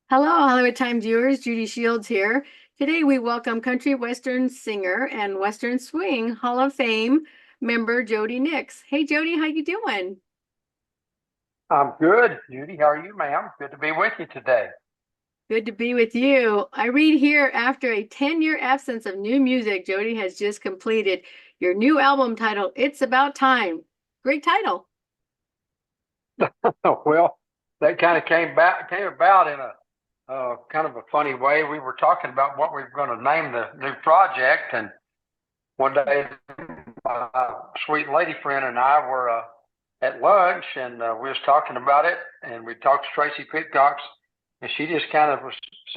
Hello, Hollywood Times viewers. Judy Shields here. Today we welcome country western singer and western swing Hall of Fame member Jody Nix. Hey Jody, how you doing? I'm good, Judy. How are you, ma'am? Good to be with you today. Good to be with you. I read here after a 10-year absence of new music, Jody has just completed your new album titled It's About Time. Great title. Well, that kind of came about in a kind of a funny way. We were talking about what we were going to name the new project, and one day, my sweet lady friend and I were at lunch, and we was talking about it, and we talked to Tracy Pitcox, and she just kind of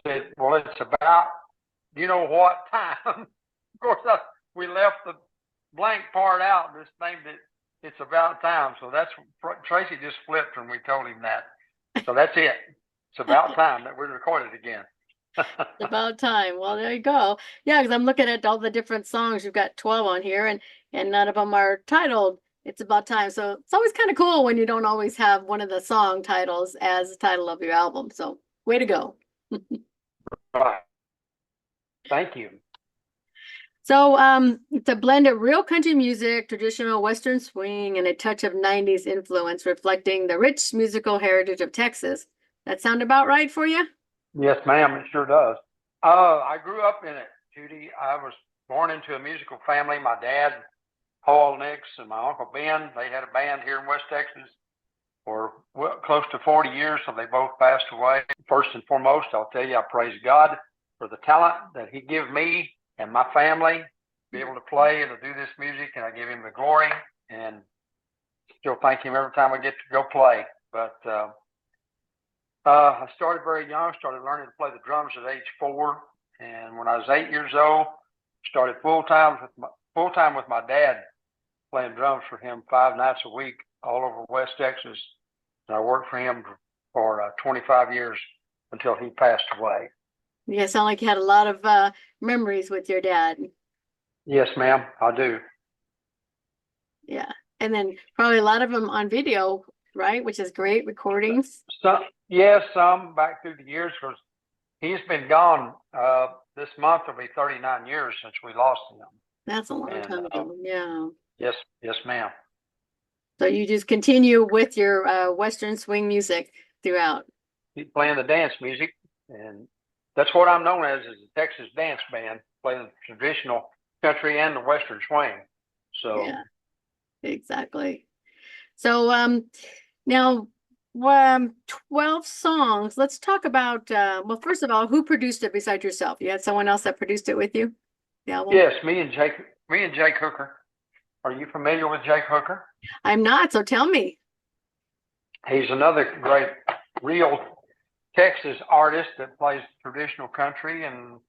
said, "Well, it's about you know what time." Of course, we left the blank part out and just named it "It's About Time." So that's Tracy just flipped when we told him that. So that's it. It's about time that we recorded again. About time. Well, there you go. Yeah, because I'm looking at all the different songs. You've got 12 on here, and none of them are titled It's About Time. So it's always kind of cool when you don't always have one of the song titles as the title of your album. So way to go. Right. Thank you. So it's a blend of real country music, traditional Western swing, and a touch of 90s influence, reflecting the rich musical heritage of Texas. That sound about right for you? Yes, ma'am. It sure does. I grew up in it, Judy. I was born into a musical family. My dad, Paul Nix, and my uncle Ben, they had a band here in West Texas for close to 40 years, so they both passed away. First and foremost, I'll tell you, I praise God for the talent that He gave me and my family to be able to play and to do this music, and I give Him the glory and still thank Him every time I get to go play. But I started very young, started learning to play the drums at age 4, and when I was 8 years old, started full time with my dad, playing drums for him 5 nights a week all over West Texas. And I worked for him for 25 years until he passed away. You sound like you had a lot of memories with your dad. Yes, ma'am, I do. Yeah. And then probably a lot of them on video, right? Which is great recordings. Some, yes, some back through the years because he's been gone. This month will be 39 years since we lost him. That's a long And time ago. Yeah. yes, ma'am. So you just continue with your Western swing music throughout. Keep playing the dance music, and that's what I'm known as a Texas dance band, playing the traditional country and the Western swing. So Yeah, exactly. So now 12 songs. Let's talk about well, first of all, who produced it besides yourself? You had someone else that produced it with you? The album? yes, me and Jake Hooker. Are you familiar with Jake Hooker? I'm not, so tell me. He's another great real Texas artist that plays traditional country and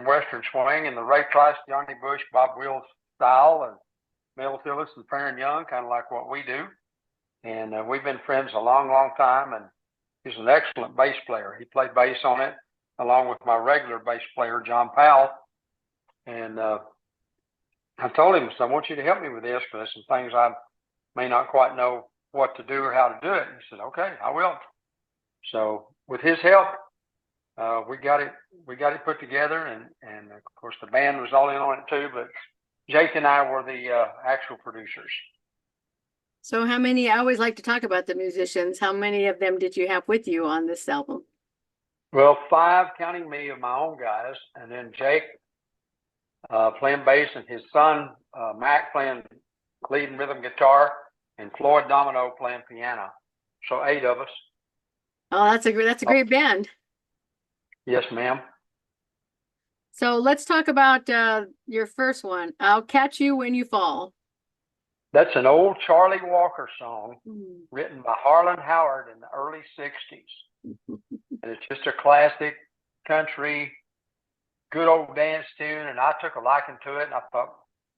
Western swing and the Ray Price, Johnny Bush, Bob Wills style, and Mel Tillis and Farron Young, kind of like what we do. And we've been friends a long, long time. And he's an excellent bass player. He played bass on it along with my regular bass player, John Powell. And I told him, so I want you to help me with this because there's some things I may not quite know what to do or how to do it. And he said, okay, I will. So with his help, we got it put together, and of course the band was all in on it too. But Jake and I were the actual producers. So how many, I always like to talk about the musicians. How many of them did you have with you on this album? Well, 5, counting me, of my own guys, and then Jake playing bass, and his son Mac playing lead and rhythm guitar, and Floyd Domino playing piano. So 8 of us. Oh, that's a great band. Yes, ma'am. So let's talk about your first one. I'll Catch You When You Fall. That's an old Charlie Walker song Mm. written by Harlan Howard in the early 60s. And it's just a classic country, good old dance tune. And I took a liking to it. And I thought,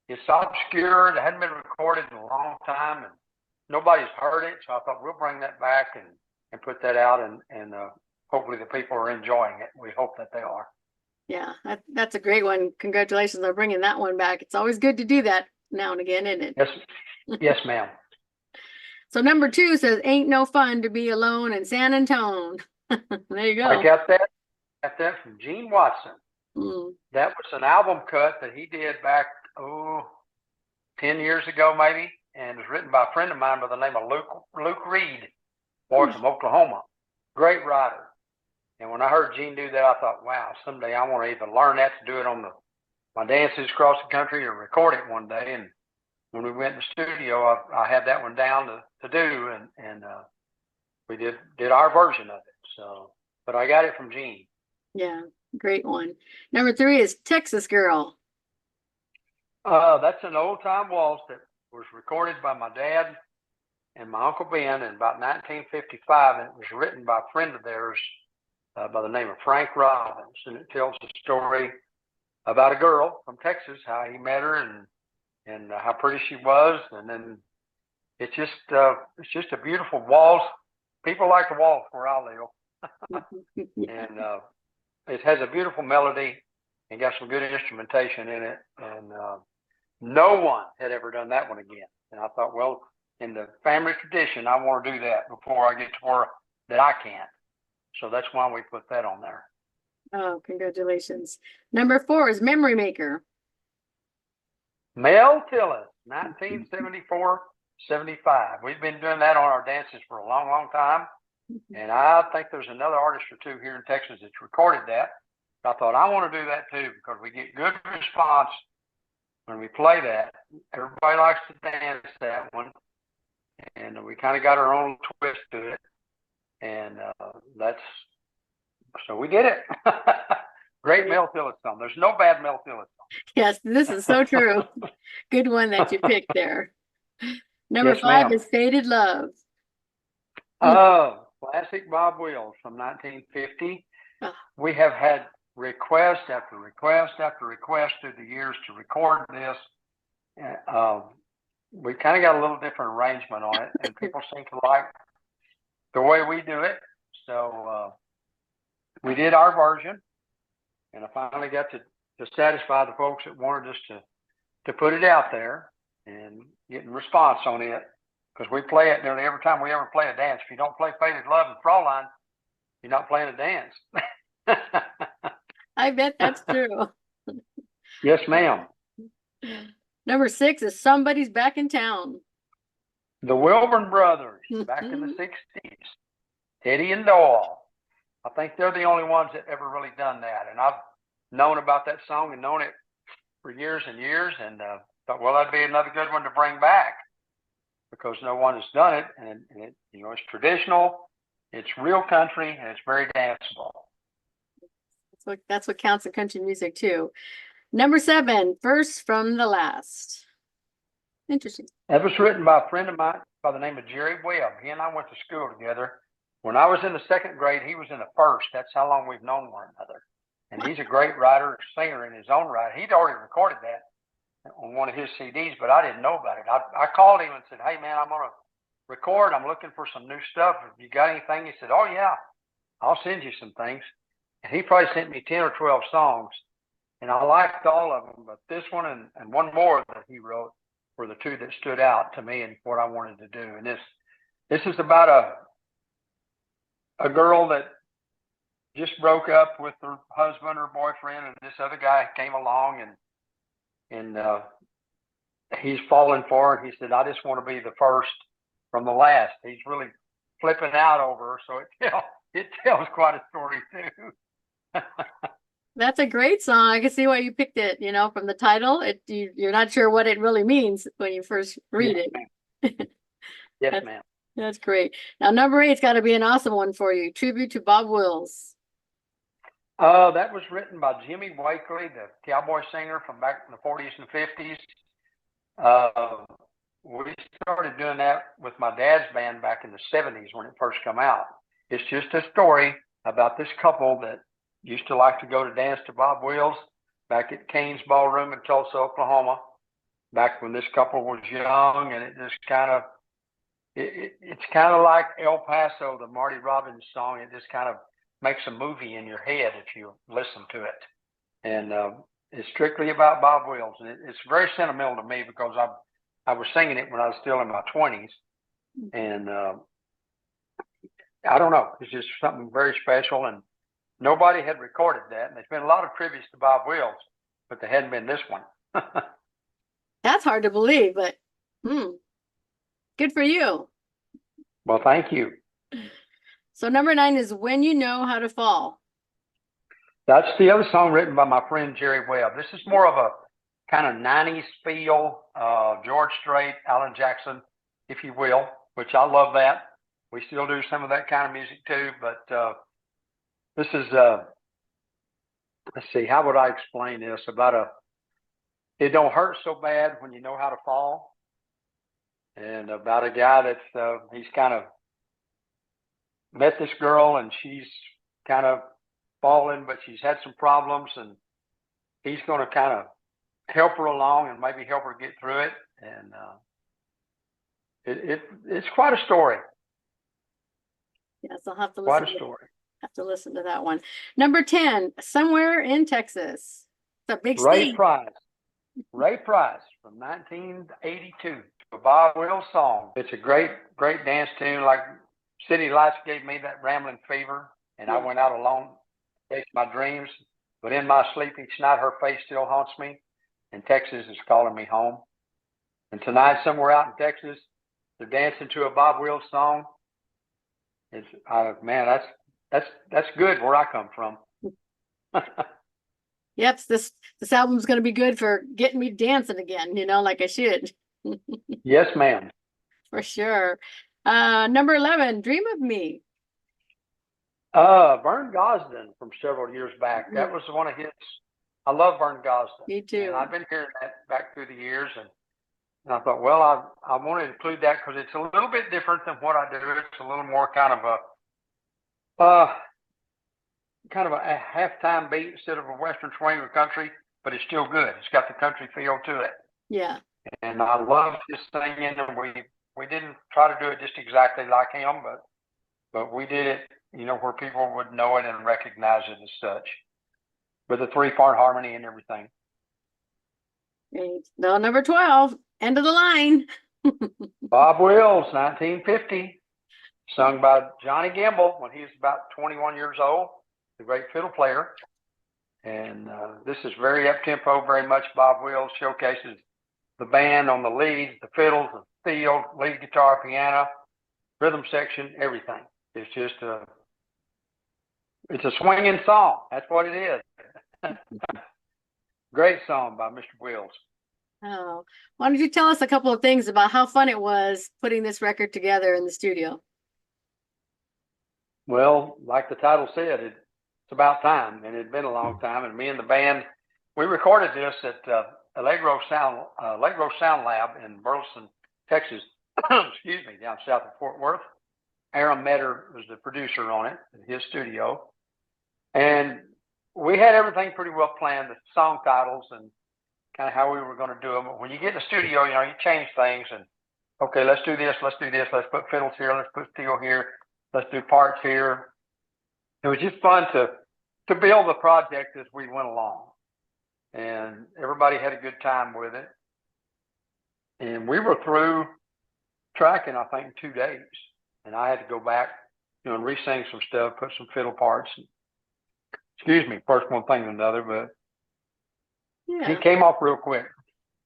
it's obscure. It hadn't been recorded in a long time. And nobody's heard it. So I thought, we'll bring that back and put that out. And hopefully the people are enjoying it. We hope that they are. Yeah, that's a great one. Congratulations on bringing that one back. It's always good to do that now and again, isn't it? Yes, yes, ma'am. So number 2 says, Ain't No Fun to Be Alone in San Antone. There you I go. got that from Gene Watson. Mm. That was an album cut that he did back, 10 years ago maybe, and it was written by a friend of mine by the name of Luke Reed, boy from Oklahoma. Great writer. And when I heard Gene do that, I thought, wow, someday I want to either learn that to do it on my dances across the country or record it one day. And when we went in the studio, I had that one down to do, and we did our version of it. So, but I got it from Gene. Yeah, great one. Number 3 is Texas Girl. That's an old time waltz that was recorded by my dad and my Uncle Ben in about 1955, and it was written by a friend of theirs by the name of Frank Robbins, and it tells the story about a girl from Texas, how he met her, and how pretty she was, and then it's just a beautiful waltz. People like to waltz where I live, Yeah. and it has a beautiful melody and got some good instrumentation in it, and no one had ever done that one again. And I thought, well, in the family tradition, I want to do that before I get to where that I can't. So that's why we put that on there. Oh, congratulations. Number 4 is Memory Maker. Mel Tillis, 1974, 75. We've been doing that on our dances for a long, long time. And I think there's another artist or two here in Texas that's recorded that. I thought I want to do that too, because we get good response when we play that. Everybody likes to dance that one. And we kind of got our own twist to it. And so we did it. Great Mel Tillis song. There's no bad Mel Tillis song. Yes, this is so true. Good one that you picked there. Number Yes, 5 ma'am. is Faded Love. Oh, classic Bob Wills from 1950. Oh. We have had request after request after request through the years to record this. We kind of got a little different arrangement on it, and people seem to like the way we do it. So we did our version, and I finally got to satisfy the folks that wanted us to put it out there and getting response on it, because we play it nearly every time we ever play a dance. If you don't play Faded Love and Fraulein, you're not playing a dance. I bet that's true. Yes, ma'am. Number 6 is Somebody's Back in Town. The Wilburn Brothers, back in the 60s. Eddie and Doyle. I think they're the only ones that ever really done that. And I've known about that song and known it for years and years, and thought, well, that'd be another good one to bring back, because no one has done it. And it, it's traditional, it's real country, and it's very danceable. That's what counts in country music too. Number 7, First from the Last. Interesting. That was written by a friend of mine by the name of Jerry Webb. He and I went to school together. When I was in the 2nd grade, he was in the 1st. That's how long we've known one another. And he's a great writer, singer in his own right. He'd already recorded that on one of his CDs, but I didn't know about it. I called him and said, hey, man, I'm going to record. I'm looking for some new stuff. Have you got anything? He said, oh, yeah, I'll send you some things. And he probably sent me 10 or 12 songs. And I liked all of them, but this one and one more that he wrote were the two that stood out to me and what I wanted to do. And this is about a girl that just broke up with her husband or boyfriend, and this other guy came along, and he's falling for her. He said, I just want to be the first from the last. He's really flipping out over her, so it tells quite a story too. That's a great song. I can see why you picked it, from the title. You're not sure what it really means when you first read it. Yes, ma'am. That's great. Now, number 8's got to be an awesome one for you. Tribute to Bob Wills. That was written by Jimmy Wakely, the cowboy singer from back in the 40s and 50s. We started doing that with my dad's band back in the 70s when it first came out. It's just a story about this couple that used to like to go to dance to Bob Wills back at Kane's Ballroom in Tulsa, Oklahoma, back when this couple was young, and it just kind of, it's kind of like El Paso, the Marty Robbins song. It just kind of makes a movie in your head if you listen to it. And it's strictly about Bob Wills. And it's very sentimental to me, because I was singing it when I was still in my 20s. And I don't know. It's just something very special, and nobody had recorded that. And there's been a lot of tributes to Bob Wills, but there hadn't been this one. That's hard to believe, but good for you. Well, thank you. So number 9 is When You Know How to Fall. That's the other song written by my friend Jerry Webb. This is more of a kind of 90s feel, George Strait, Alan Jackson, if you will, which I love that. We still do some of that kind of music too, but this is, let's see, how would I explain this? It don't hurt so bad when you know how to fall. And about a guy that's, he's kind of met this girl and she's kind of fallen, but she's had some problems, and he's going to kind of help her along and maybe help her get through it. And it's quite a story. Yes, I'll have to listen. Quite a story. Have to listen to that one. Number 10, Somewhere in Texas. It's a big Ray state. Price. Ray Price from 1982. A Bob Wills song. It's a great, great dance tune. Like City Lights gave me that rambling fever, and I went out alone to chase my dreams. But in my sleep each night, her face still haunts me, and Texas is calling me home. And tonight, somewhere out in Texas, they're dancing to a Bob Wills song. It's man, that's good where I come from. Yep, this album's going to be good for getting me dancing again, like I should. Yes, ma'am. For sure. Number 11, Dream of Me. Vern Gosdin from several years back. That was one of his. I love Vern Gosdin. Me too. And I've been hearing that back through the years, and I thought, well, I want to include that because it's a little bit different than what I do. It's a little more kind of a halftime beat instead of a Western swing or country, but it's still good. It's got the country feel to it. Yeah. And I love his singing, and we didn't try to do it just exactly like him, but we did it, where people would know it and recognize it as such, with a 3-part harmony and everything. Now, number 12, End of the Line. Bob Wills, 1950, sung by Johnny Gamble when he was about 21 years old, the great fiddle player. And this is very up-tempo, very much Bob Wills, showcases the band on the lead, the fiddles, the steel, lead guitar, piano, rhythm section, everything. It's just it's a swinging song. That's what it is. Great song by Mr. Wills. Oh, why don't you tell us a couple of things about how fun it was putting this record together in the studio? Well, like the title said, it's about time, and it had been a long time. And me and the band, we recorded this at Allegro Sound Lab in Burleson, Texas. Excuse me, down south of Fort Worth. Aaron Metter was the producer on it in his studio, and we had everything pretty well planned, the song titles and kind of how we were going to do them. But when you get in the studio, you change things, and okay, let's do this, let's put fiddles here, let's put steel here, let's do parts here. It was just fun to build the project as we went along, and everybody had a good time with it. And we were through tracking, I think, 2 days, and I had to go back, and re-sing some stuff, put some fiddle parts. Excuse me, first one thing and another, but He came off real quick.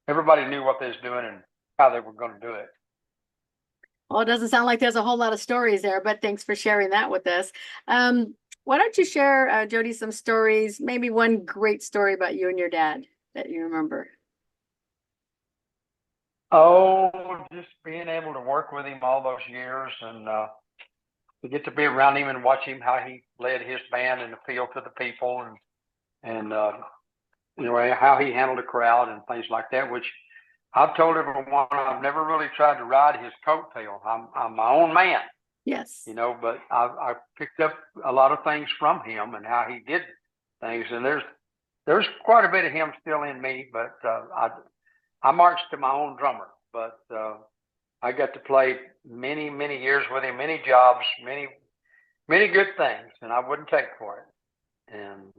Everybody knew what they was doing and how they were going to do it. Well, it doesn't sound like there's a whole lot of stories there, but thanks for sharing that with us. Why don't you share, Jody, some stories, maybe one great story about you and your dad that you remember? Oh, just being able to work with him all those years, and to get to be around him and watch him, how he led his band and appealed to the people, and how he handled the crowd and things like that, which I've told everyone I've never really tried to ride his coattail. I'm my own man. Yes. But I picked up a lot of things from him and how he did things. And there's quite a bit of him still in me, but I marched to my own drummer. But I got to play many, many years with him, many jobs, many, many good things, and I wouldn't take for it. And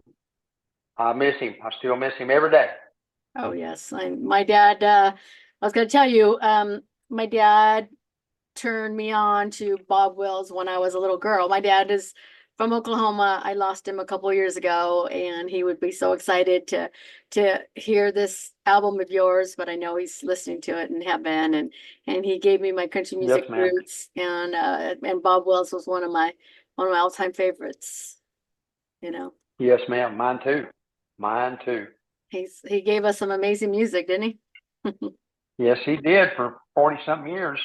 I miss him. I still miss him every day. Oh, yes. My dad, I was going to tell you, my dad turned me on to Bob Wills when I was a little girl. My dad is from Oklahoma. I lost him a couple years ago, and he would be so excited to hear this album of yours, but I know he's listening to it in heaven, and he gave me my country music Yes, ma'am. roots, and Bob Wills was one of my all-time favorites, you know. Yes, ma'am. Mine too. Mine too. He gave us some amazing music, didn't he? Yes, he did for 40-something years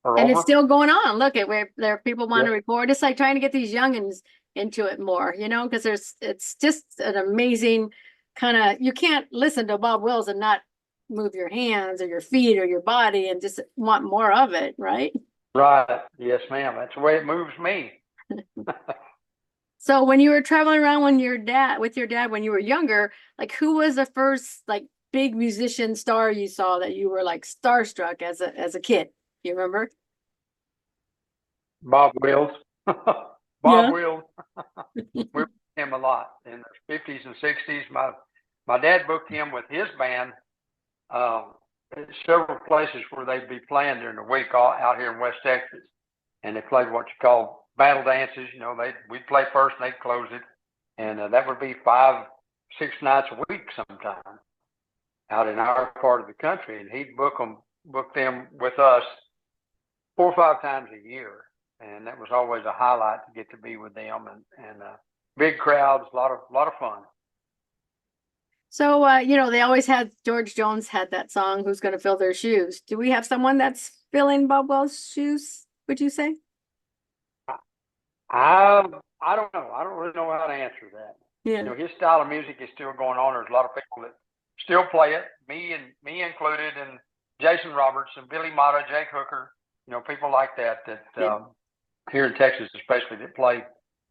or And over. it's still going on. Look at where there are people want to Yep. record. It's like trying to get these youngins into it more, you know, because it's just an amazing kind of, you can't listen to Bob Wills and not move your hands or your feet or your body and just want more of it, right? Right. Yes, ma'am. That's the way it moves me. So when you were traveling around with your dad when you were younger, like who was the first like big musician star you saw that you were like starstruck as a kid? You remember? Bob Wills. Yeah. Bob Wills. We booked him a lot in the 50s and 60s. My dad booked him with his band. Several places where they'd be playing during the week out here in West Texas, and they played what you call battle dances. You know, we'd play first and they'd close it, and that would be 5-6 nights a week sometime out in our part of the country, and he'd book them with us 4 or 5 times a year, and that was always a highlight to get to be with them, and big crowds, a lot of fun. So, you know, they always had, George Jones had that song, Who's Gonna Fill Their Shoes? Do we have someone that's filling Bob Wells' shoes, would you say? I don't know. I don't really know how to answer that. Yeah. You know, his style of music is still going on. There's a lot of people that still play it, me included, and Jason Roberts and Billy Mata, Jake Hooker, you know, people like that Yeah. Here in Texas especially that play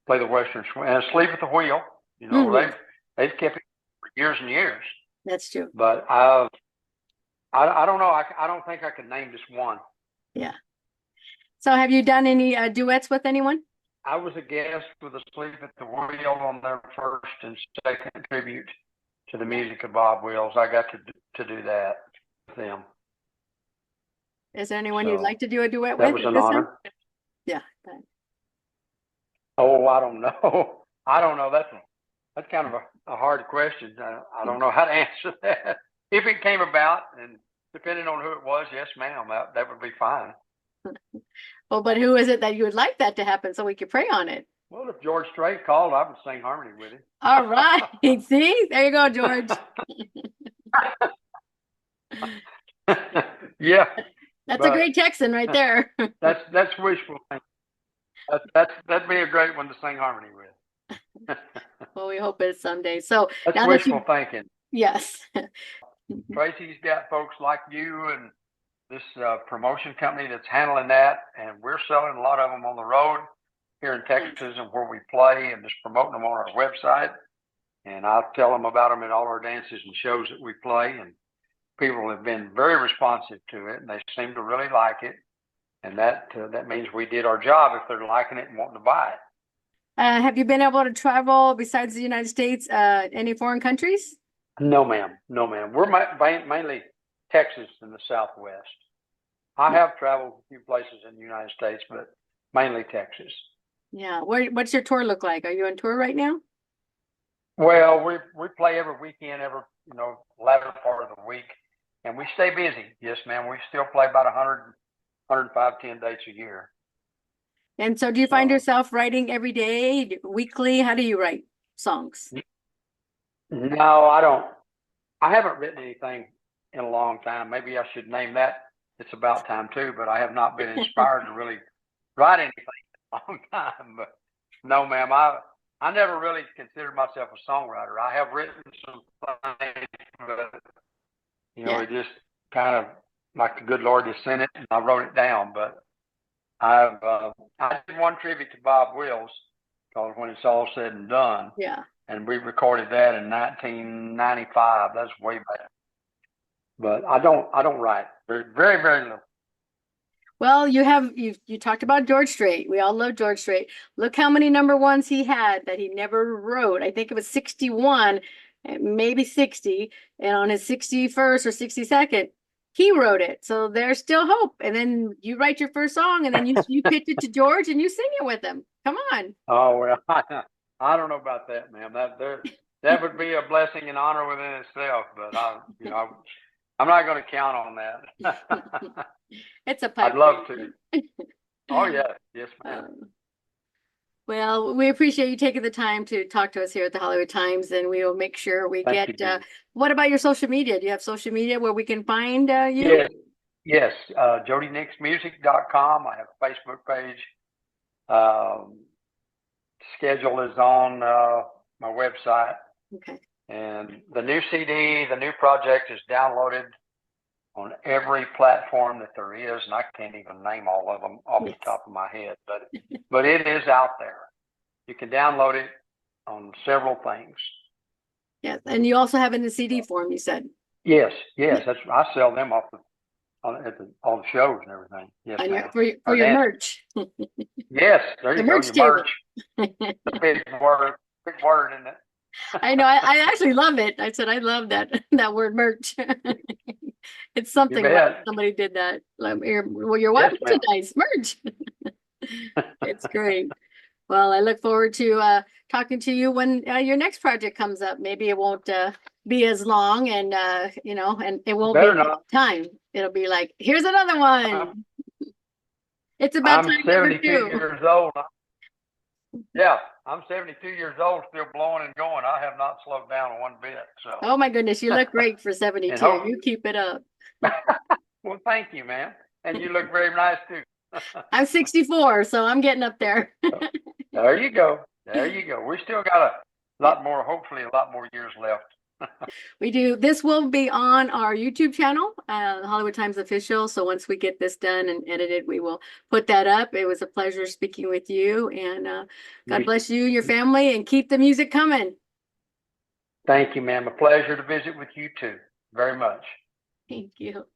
the Western swing. And Sleep at the Wheel, you know, Mhm. they've kept it for years and years. That's true. But I don't know. I don't think I could name just one. Yeah. So have you done any duets with anyone? I was a guest with Asleep at the Wheel on their first and second tribute to the music of Bob Wills. I got to do that with them. Is there anyone So, you'd like to do a duet that with was at an this time? honor. Yeah. Oh, I don't know. I don't know. That's kind of a hard question. I don't know how to answer that. If it came about, and depending on who it was, yes, ma'am, that would be fine. Well, but who is it that you would like that to happen so we could pray on it? Well, if George Strait called, I would sing harmony with him. All right. See, there you go, George. Yeah. That's a great Texan right there. That's wishful thinking. That'd be a great one to sing harmony with. Well, we hope it's someday. So That's now wishful thinking. yes. Tracy's got folks like you and this promotion company that's handling that, and we're selling a lot of them on the road here in Texas and where we play, and just promoting them on our website. And I'll tell them about them at all our dances and shows that we play, and people have been very responsive to it, and they seem to really like it. And that means we did our job if they're liking it and wanting to buy it. Have you been able to travel besides the United States, any foreign countries? No, ma'am. No, ma'am. We're mainly Texas and the Southwest. I have traveled a few places in the United States, but mainly Texas. Yeah. What's your tour look like? Are you on tour right now? Well, we play every weekend, latter part of the week, and we stay busy. Yes, ma'am. We still play about 105, 10 dates a year. And so do you find yourself writing every day, weekly? How do you write songs? No, I don't. I haven't written anything in a long time. Maybe I should name that. It's about time too, but I have not been inspired to really write anything in a long time. But no, ma'am, I never really considered myself a songwriter. I have written some things, but it just kind of like the good Lord just sent it, and I wrote it down. But I did one tribute to Bob Wills called "When It's All Said and Done." Yeah. And we recorded that in 1995. That's way back. But I don't write. Very, very, very little. Well, you talked about George Strait. We all love George Strait. Look how many number ones he had that he never wrote. I think it was 61, maybe 60. And on his 61st or 62nd, he wrote it. So there's still hope. And then you write your first song, and then you pitch it to George and you sing it with him. Come on. Oh well, I don't know about that, ma'am. That would be a blessing and honor within itself. But I'm not going to count on that. It's a pipe I'd love dream. to. Oh yeah, yes, ma'am. Well, we appreciate you taking the time to talk to us here at the Hollywood Times, and we will make sure we Thank get. you, Judy. What about your social media? Do you have social media where we can find you? Yes, yes. JodyNixMusic.com. I have a Facebook page. Schedule is on my website. Okay. And the new CD, the new project is downloaded on every platform that there is, and I can't even name all of them off the top of my head, but it is out there. You can download it on several things. Yes, and you also have it in the CD form, you said. Yes, I sell them at all the shows and everything. Yes, ma'am. For your merch. Yes, there you go. Merch Your table. merch. Big word, isn't it? I know. I actually love it. I said I love that word merch. It's something like somebody did that. Your what? Merchandise merch. It's great. Well, I look forward to talking to you when your next project comes up. Maybe it won't be as long, and and it won't be time. It'll be like, here's another one. It's about time. I'm 72 years old. Yeah, I'm 72 years old, still blowing and going. I have not slowed down one bit. So. Oh my goodness, you look great for 72. You keep it up. Well, thank you, man. And you look very nice too. I'm 64, so I'm getting up there. There you go. There you go. We still got a lot more, hopefully a lot more years left. We do. This will be on our YouTube channel, Hollywood Times Official. So once we get this done and edited, we will put that up. It was a pleasure speaking with you, and God bless you and your family, and keep the music coming. Thank you, ma'am. A pleasure to visit with you too. Very much. Thank you.